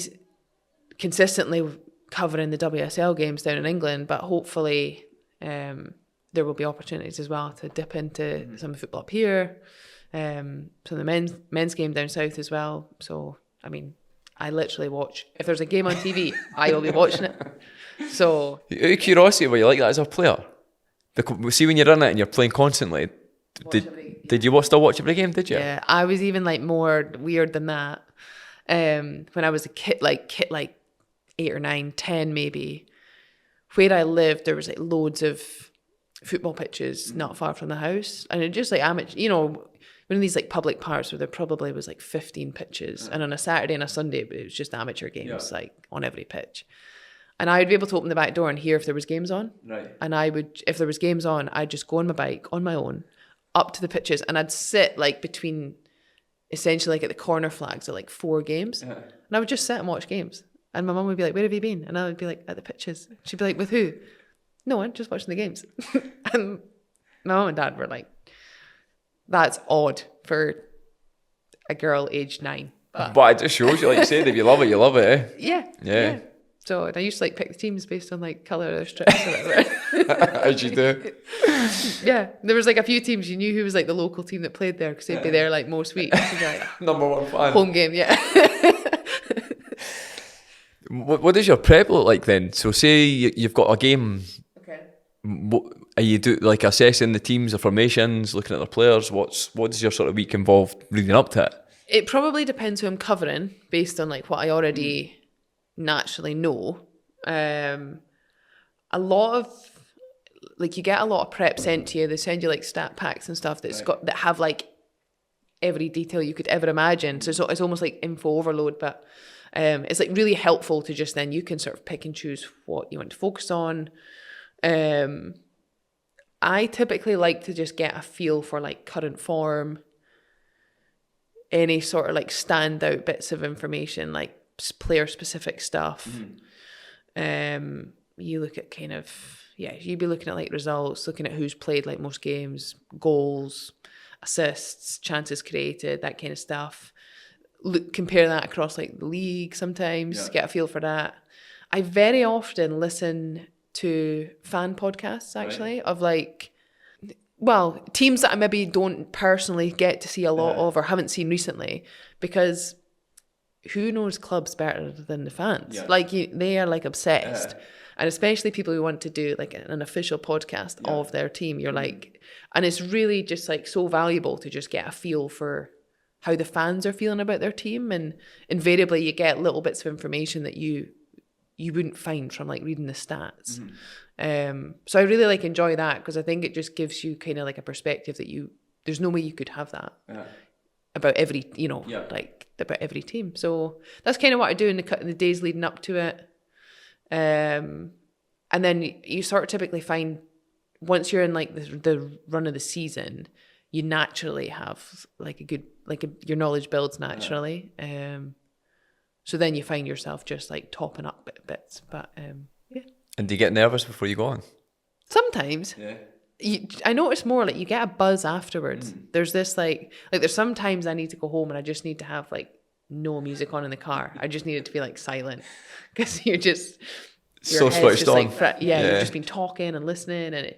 consistently covering the WSL games down in England, but hopefully there will be opportunities as well to dip into some football up here, some of the men's game down south as well. So, I mean, I literally watch, if there's a game on TV, I will be watching it. So, out of curiosity, were you like that as a player? See, when you're in it and you're playing constantly, did you still watch every game, did you? Yeah, I was even like more weird than that. When I was a kid, like 8 or 9, 10 maybe, where I lived, there was like loads of football pitches not far from the house, and it just like amateur, one of these like public parks where there probably was like 15 pitches, and on a Saturday and a Sunday it was just amateur games like on every pitch, and I would be able to open the back door and hear if there was games on, right? And I would, if there was games on, I'd just go on my bike on my own up to the pitches, and I'd sit like between, essentially like at the corner flags at like 4 games, and I would just sit and watch games, and my mum would be like, where have you been? And I would be like, at the pitches. She'd be like, with who? No one, just watching the games. And my mum and dad were like, that's odd for a girl aged 9, but it just shows you, like you said, if you love it, you love it, eh? Yeah. So, and I used to like pick the teams based on like colour of their strips or whatever. As you do. Yeah, there was like a few teams you knew who was like the local team that played there, because they'd be there like most weeks. Like, number 1 fan. Home game, yeah. What does your prep look like then? So say you've got a game. Okay. Are you like assessing the teams, the formations, looking at the players? What does your sort of week involve leading up to it? It probably depends who I'm covering based on like what I already naturally know. A lot of, like, you get a lot of prep sent to you. They send you like stat packs and stuff that have like every detail you could ever imagine. So it's almost like info overload, but it's like really helpful to just, then you can sort of pick and choose what you want to focus on. I typically like to just get a feel for like current form, any sort of like standout bits of information, like player specific stuff. You look at kind of, you'd be looking at like results, looking at who's played like most games, goals, assists, chances created, that kind of stuff. Compare that across like the league sometimes, get a feel for that. I very often listen to fan podcasts actually, of like, well, teams that I maybe don't personally get to see a lot of or haven't seen recently, because who knows clubs better than the fans? Like, they are like obsessed. And especially people who want to do like an official podcast of their team, you're like, and it's really just like so valuable to just get a feel for how the fans are feeling about their team. And invariably you get little bits of information that you wouldn't find from like reading the stats. So I really like enjoy that, because I think it just gives you kind of like a perspective that there's no way you could have that about every, like about every team. So that's kind of what I do in the days leading up to it. And then you sort of typically find once you're in like the run of the season, you naturally have like your knowledge builds naturally. So then you find yourself just like topping up bits. But yeah. And do you get nervous before you go on? Sometimes. Yeah. I notice more like you get a buzz afterwards. There's this like there's sometimes I need to go home and I just need to have like no music on in the car. I just need it to be like silent because you're just so switched on. Like, you've just been talking and listening and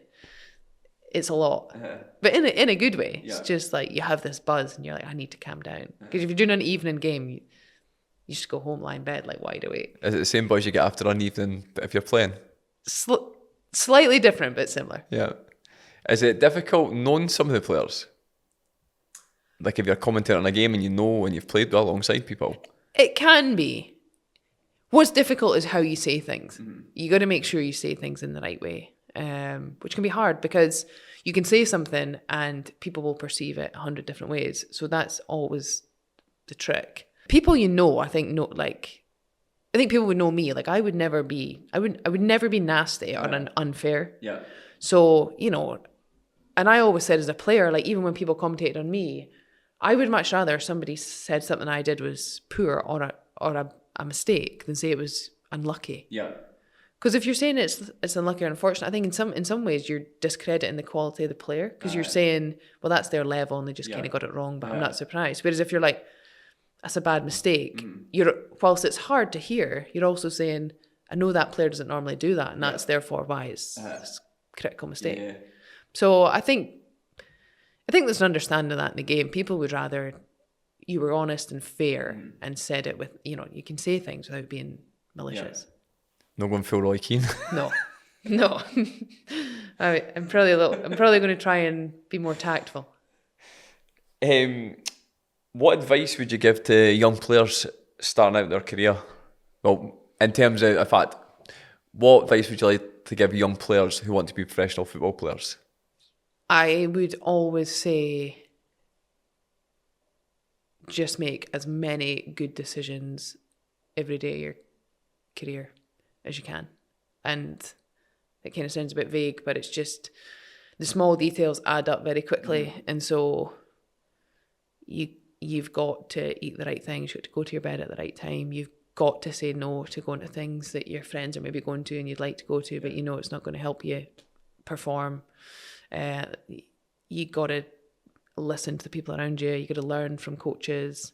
it's a lot, but in a good way. It's just like you have this buzz and you're like, I need to calm down because if you're doing an evening game, you just go home, lie in bed like wide awake. Is it the same buzz you get after an evening if you're playing? Slightly different, but similar. Yeah. Is it difficult knowing some of the players? Like if you're commentating on a game and you know and you've played alongside people? It can be. What's difficult is how you say things. You got to make sure you say things in the right way, which can be hard because you can say something and people will perceive it 100 different ways. So that's always the trick. People I think I think people would know me. Like I would never be nasty or unfair. Yeah. So, and I always said as a player, like even when people commentated on me, I would much rather somebody said something I did was poor or a mistake than say it was unlucky. Yeah. Because if you're saying it's unlucky or unfortunate, I think in some ways you're discrediting the quality of the player because you're saying, well, that's their level and they just kind of got it wrong, but I'm not surprised. Whereas if you're like, that's a bad mistake, whilst it's hard to hear, you're also saying, I know that player doesn't normally do that, and that's therefore why it's a critical mistake. Yeah. So I think there's an understanding of that in the game. People would rather you were honest and fair and said it with, you can say things without being malicious. Yeah. Not going full Roy Keane. No. I'm probably going to try and be more tactful. What advice would you give to young players starting out their career? Well, in terms of, in fact, what advice would you like to give young players who want to be professional football players? I would always say just make as many good decisions every day of your career as you can. And it kind of sounds a bit vague, but it's just the small details add up very quickly. And so you've got to eat the right things, you've got to go to your bed at the right time, you've got to say no to going to things that your friends are maybe going to and you'd like to go to, but it's not going to help you perform. You got to listen to the people around you, you got to learn from coaches,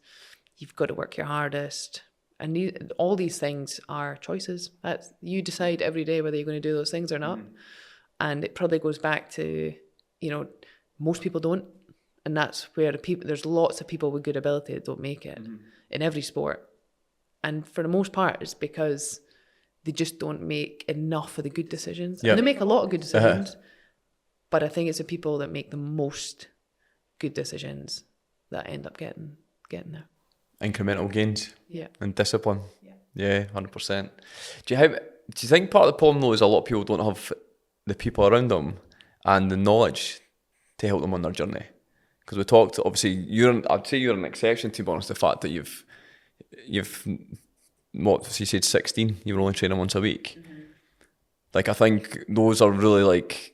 you've got to work your hardest. And all these things are choices. That's, you decide every day whether you're going to do those things or not. And it probably goes back to, most people don't. And that's where there's lots of people with good ability that don't make it in every sport. And for the most part, it's because they just don't make enough of the good decisions. Yep. And they make a lot of good decisions. But I think it's the people that make the most good decisions that end up getting there. Incremental gains. Yeah. And discipline. Yeah, 100%. Do you think part of the problem though is a lot of people don't have the people around them and the knowledge to help them on their journey? Because we talked, obviously, I'd say you're an exception, to be honest, the fact that you've what, you said 16, you were only training once a week. Like, I think those are really, like,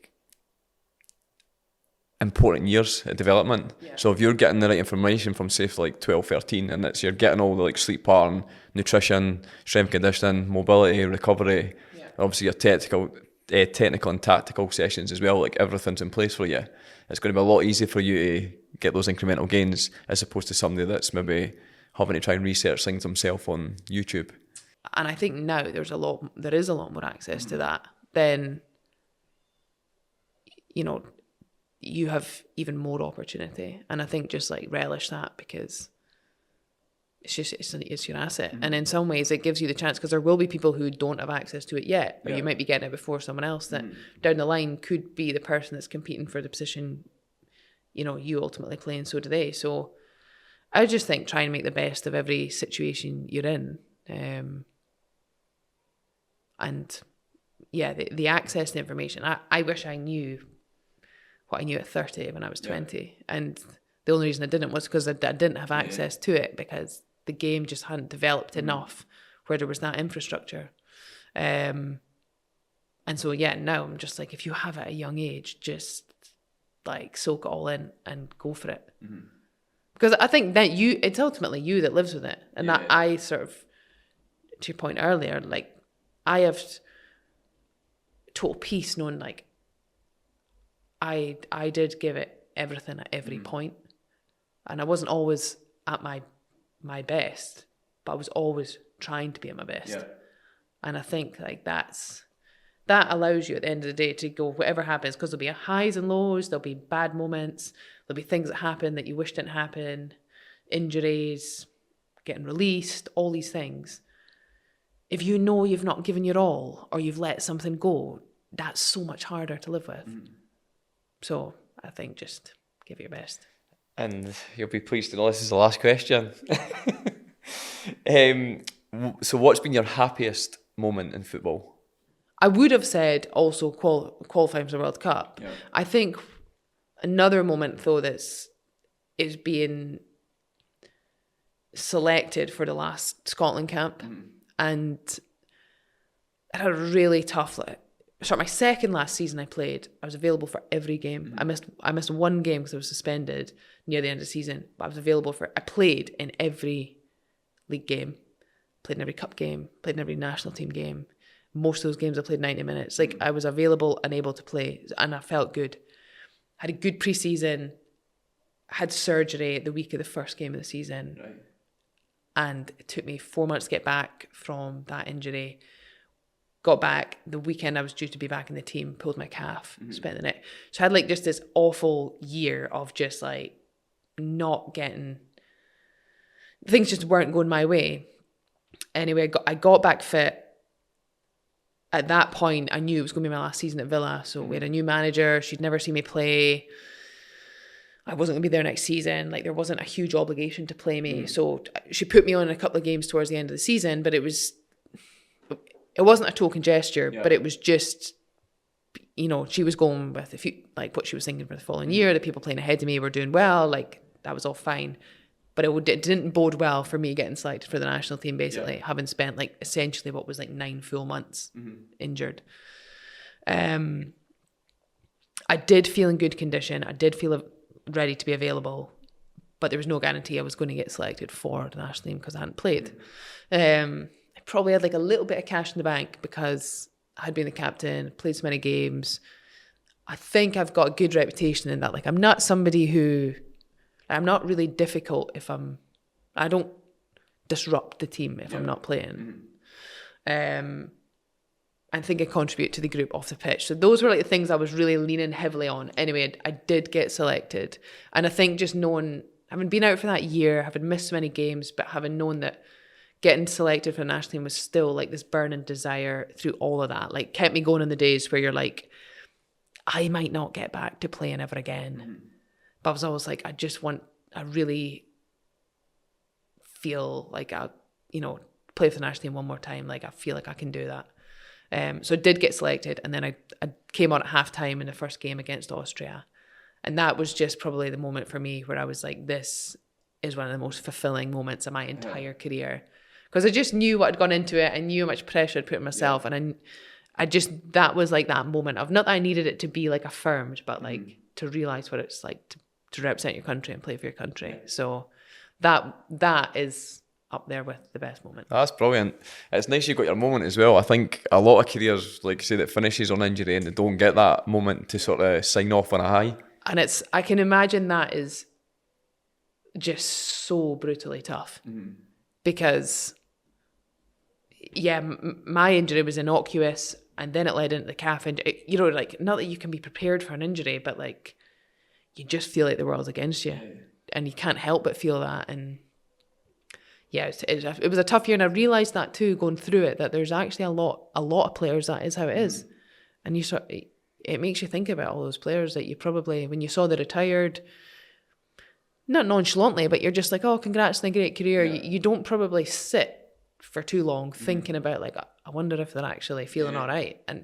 important years of development. Yeah. So if you're getting the right information from, say, like 12, 13, and you're getting all the, like, sleep pattern, nutrition, strength conditioning, mobility, recovery, obviously your technical and tactical sessions as well, like, everything's in place for you. It's going to be a lot easier for you to get those incremental gains as opposed to somebody that's maybe having to try and research things himself on YouTube. And I think now there is a lot more access to that. Then, you have even more opportunity. And I think just like relish that, because it's your asset. And in some ways it gives you the chance, because there will be people who don't have access to it yet, or you might be getting it before someone else that down the line could be the person that's competing for the position, you ultimately play, and so do they. So I just think try and make the best of every situation you're in. And the access to information. I wish I knew what I knew at 30 when I was 20. And the only reason I didn't was because I didn't have access to it, because the game just hadn't developed enough where there was that infrastructure. And so, yeah, now I'm just like, if you have it at a young age, just like soak it all in and go for it. Because I think that it's ultimately you that lives with it. And that I sort of, to your point earlier, like I have total peace knowing like I did give it everything at every point. And I wasn't always at my best, but I was always trying to be at my best. Yeah. And I think like that allows you at the end of the day to go whatever happens, because there'll be highs and lows, there'll be bad moments, there'll be things that happen that you wish didn't happen, injuries, getting released, all these things. If you know you've not given your all or you've let something go, that's so much harder to live with. So I think just give it your best. And you'll be pleased to know this is the last question. So what's been your happiest moment in football? I would have said also qualifying for the World Cup. Yeah. I think another moment though is being selected for the last Scotland camp, and I had a really tough. My second last season I played, I was available for every game. I missed one game because I was suspended near the end of the season, but I was available I played in every league game, played in every cup game, played in every national team game. Most of those games I played 90 minutes. Like I was available and able to play, and I felt good. Had a good pre-season, had surgery the week of the first game of the season. Right. And it took me 4 months to get back from that injury. Got back the weekend I was due to be back in the team, pulled my calf, spent the night. So I had like just this awful year of just like not getting, things just weren't going my way. Anyway, I got back fit. At that point, I knew it was going to be my last season at Villa. So we had a new manager. She'd never seen me play. I wasn't going to be there next season. Like there wasn't a huge obligation to play me. So she put me on a couple of games towards the end of the season, but it wasn't a token gesture, but it was just, you know, she was going with like what she was thinking for the following year. The people playing ahead of me were doing well. Like that was all fine. But it didn't bode well for me getting selected for the national team, basically, having spent like essentially what was like 9 full months injured. I did feel in good condition. I did feel ready to be available, but there was no guarantee I was going to get selected for the national team because I hadn't played. I probably had like a little bit of cash in the bank because I had been the captain, played so many games. I think I've got a good reputation in that. Like I'm not somebody who... I'm not really difficult I don't disrupt the team if I'm not playing. I think I contribute to the group off the pitch. So those were like the things I was really leaning heavily on. Anyway, I did get selected. And I think just knowing, having been out for that year, having missed so many games, but having known that getting selected for the national team was still like this burning desire through all of that, like kept me going in the days where you're like, I might not get back to playing ever again. But I was always like, I really feel like I, play for the national team one more time. Like I feel like I can do that. So I did get selected, and then I came on at halftime in the first game against Austria. And that was just probably the moment for me where I was like, this is one of the most fulfilling moments of my entire career. Because I just knew what had gone into it. I knew how much pressure I'd put on myself. And I just, that was like that moment of, not that I needed it to be like affirmed, but like to realise what it's like to represent your country and play for your country. So that is up there with the best moment. That's brilliant. It's nice you got your moment as well. I think a lot of careers, like you say, that finishes on injury and they don't get that moment to sort of sign off on a high. And I can imagine that is just so brutally tough. Because, my injury was innocuous, and then it led into the calf injury. Like, not that you can be prepared for an injury, but like, you just feel like the world's against you, and you can't help but feel that. And it was a tough year, and I realised that too, going through it, that there's actually a lot of players that is how it is, and it makes you think about all those players that you probably, when you saw they retired, not nonchalantly, but you're just like, oh, congrats on a great career. You don't probably sit for too long thinking about like, I wonder if they're actually feeling all right. And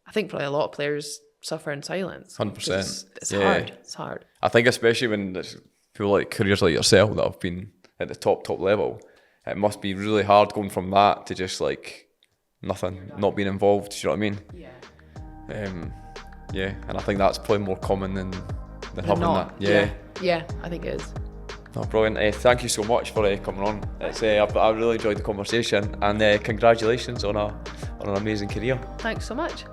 I think probably a lot of players suffer in silence. 100%. It's hard. It's hard. I think especially when there's people like careers like yourself that have been at the top level, it must be really hard going from that to just like nothing, not being involved. Do you know what I mean? Yeah, and I think that's probably more common than having that. Yeah, I think it is. Oh, brilliant. Thank you so much for coming on. It's, I really enjoyed the conversation, and congratulations on an amazing career. Thanks so much.